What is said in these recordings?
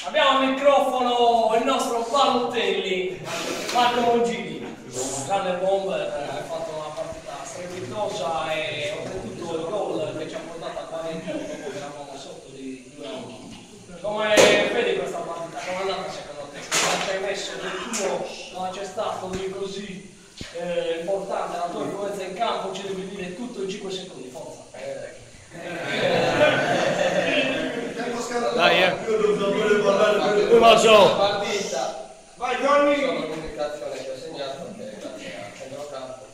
Abbiamo al microfono il nostro Balotelli, Marco Mongini, un grande bomber, ha fatto una partita strepitosa e oltretutto il gol che ci ha portato a 41 dopo che eravamo sotto di 2-1. Come vedi questa partita? Come è andata secondo te? Cosa ci hai messo del tuo? Cosa c'è stato di così importante? La tua influenza in campo ci devi dire tutto in 5 secondi, forza. Dai, non lo so. Partita. Vai Johnny! Sono l'unicazione che ho segnato che grazie al centrocampo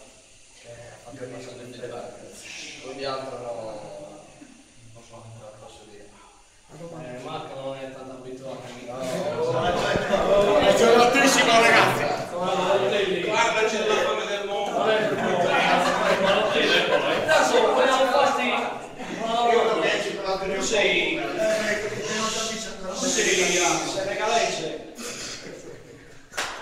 che ha fatto il passo tutte le parti. Con gli altri non posso dire. Marco non è tanto abituato. È giovanissimo ragazzi. Guarda, c'è la fame del mondo. Adesso vogliamo farti. Tu sei senegalese.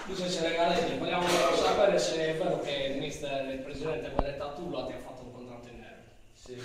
Tu sei senegalese. Vogliamo sapere se è vero che il mister, il presidente Guedet Attulla ti ha fatto un contratto in nero. Sì.